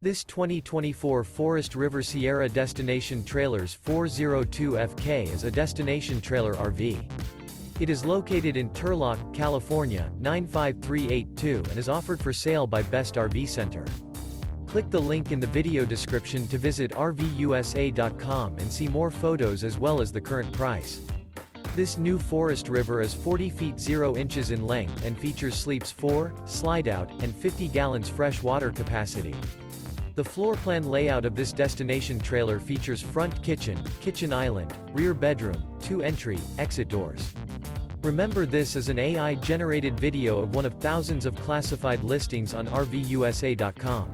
This 2024 Forest River Sierra Destination Trailers 402FK is a destination trailer RV. It is located in Turlock, California, 95382 and is offered for sale by Best RV Center. Click the link in the video description to visit RVUSA.com and see more photos as well as the current price. This new Forest River is 40 feet 0 inches in length and features sleeps 4, slide-out, and 50 gallons fresh water capacity. The floor plan layout of this destination trailer features front kitchen, kitchen island, rear bedroom, 2 entry, exit doors. Remember, this is an AI-generated video of one of thousands of classified listings on RVUSA.com.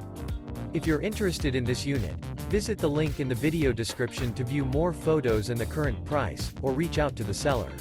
If you're interested in this unit, visit the link in the video description to view more photos and the current price, or reach out to the seller.